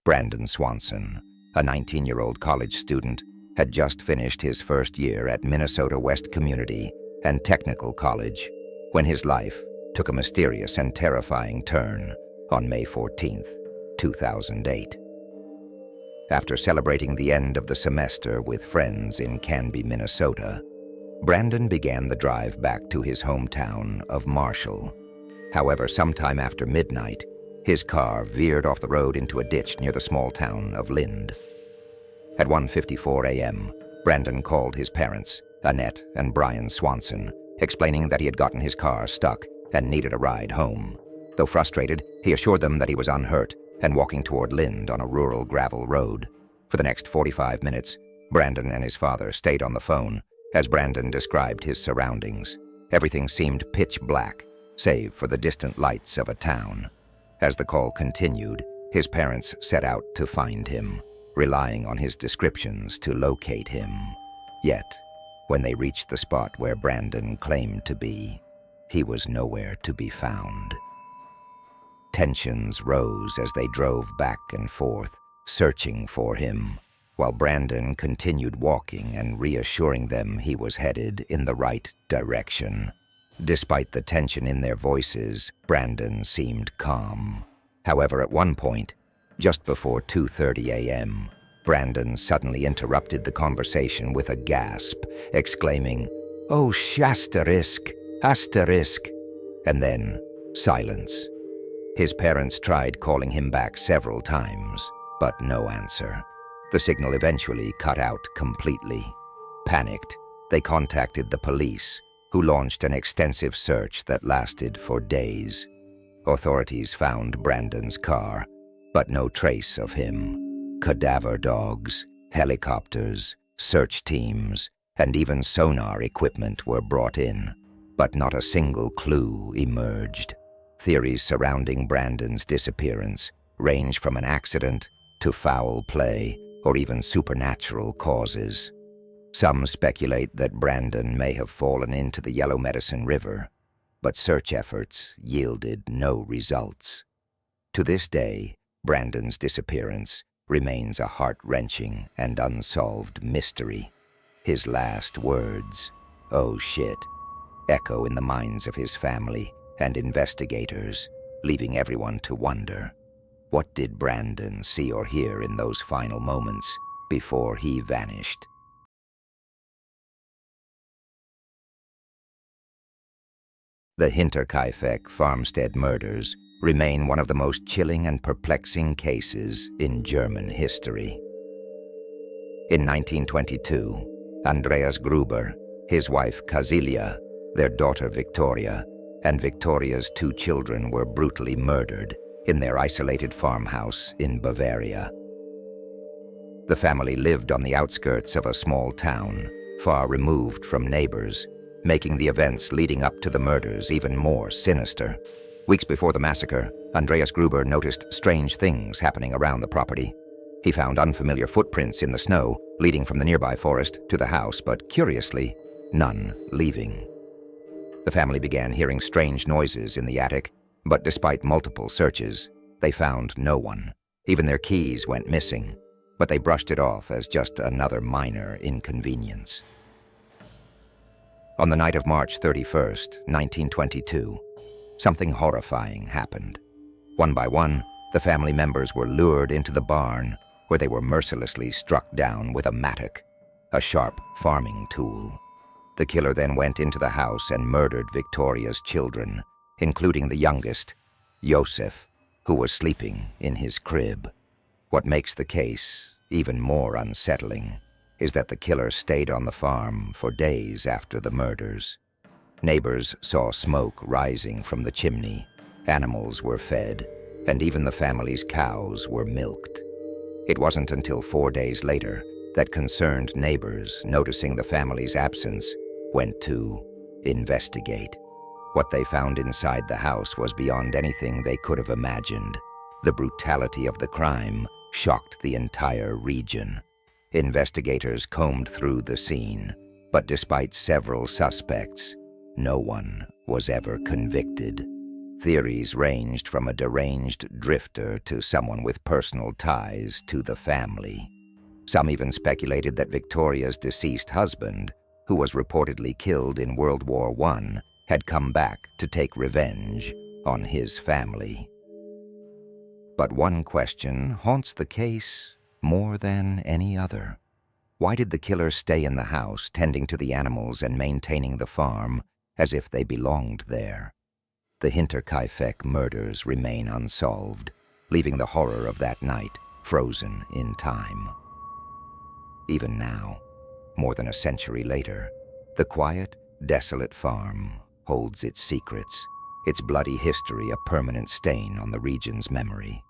Brandon Swanson, a 19-year-old college student, had just finished his first year at Minnesota West Community and Technical College when his life took a mysterious and terrifying turn on May 14, 2008. After celebrating the end of the semester with friends in Canby, Minnesota, Brandon began the drive back to his hometown of Marshall. However, sometime after midnight, his car veered off the road into a ditch near the small town of Lind. At 1:54 a.m., Brandon called his parents, Annette and Brian Swanson, explaining that he had gotten his car stuck and needed a ride home. Though frustrated, he assured them that he was unhurt and walking toward Lind on a rural gravel road. For the next 45 minutes, Brandon and his father stayed on the phone as Brandon described his surroundings. Everything seemed pitch black, save for the distant lights of a town. As the call continued, his parents set out to find him, relying on his descriptions to locate him. Yet, when they reached the spot where Brandon claimed to be, he was nowhere to be found. Tensions rose as they drove back and forth, searching for him, while Brandon continued walking and reassuring them he was headed in the right direction. Despite the tension in their voices, Brandon seemed calm. However, at one point, just before 2:30 a.m., Brandon suddenly interrupted the conversation with a gasp, exclaiming, "Oh, Shasterisk, asterisk," and then silence. His parents tried calling him back several times, but no answer. The signal eventually cut out completely. Panicked, they contacted the police, who launched an extensive search that lasted for days. Authorities found Brandon's car, but no trace of him. Cadaver dogs, helicopters, search teams, and even sonar equipment were brought in, but not a single clue emerged. Theories surrounding Brandon's disappearance range from an accident to foul play or even supernatural causes. Some speculate that Brandon may have fallen into the Yellow Medicine River, but search efforts yielded no results. To this day, Brandon's disappearance remains a heart-wrenching and unsolved mystery. His last words, "Oh shit," echo in the minds of his family and investigators, leaving everyone to wonder. What did Brandon see or hear in those final moments before he vanished? The Hinterkaifeck farmstead murders remain one of the most chilling and perplexing cases in German history. In 1922, Andreas Gruber, his wife Casilia, their daughter Victoria, and Victoria's 2 children were brutally murdered in their isolated farmhouse in Bavaria. The family lived on the outskirts of a small town, far removed from neighbors, making the events leading up to the murders even more sinister. Weeks before the massacre, Andreas Gruber noticed strange things happening around the property. He found unfamiliar footprints in the snow leading from the nearby forest to the house, but curiously, none leaving. The family began hearing strange noises in the attic, but despite multiple searches, they found no one. Even their keys went missing, but they brushed it off as just another minor inconvenience. On the night of March 31st, 1922, something horrifying happened. One by one, the family members were lured into the barn, where they were mercilessly struck down with a mattock, a sharp farming tool. The killer then went into the house and murdered Victoria's children, including the youngest, Josef, who was sleeping in his crib. What makes the case even more unsettling is that the killer stayed on the farm for days after the murders. Neighbors saw smoke rising from the chimney, animals were fed, and even the family's cows were milked. It wasn't until 4 days later that concerned neighbors, noticing the family's absence, went to investigate. What they found inside the house was beyond anything they could have imagined. The brutality of the crime shocked the entire region. Investigators combed through the scene, but despite several suspects, no one was ever convicted. Theories ranged from a deranged drifter to someone with personal ties to the family. Some even speculated that Victoria's deceased husband, who was reportedly killed in World War I, had come back to take revenge on his family. But one question haunts the case more than any other. Why did the killer stay in the house, tending to the animals and maintaining the farm as if they belonged there? The Hinterkaifeck murders remain unsolved, leaving the horror of that night frozen in time. Even now, more than a century later, the quiet, desolate farm holds its secrets, its bloody history a permanent stain on the region's memory.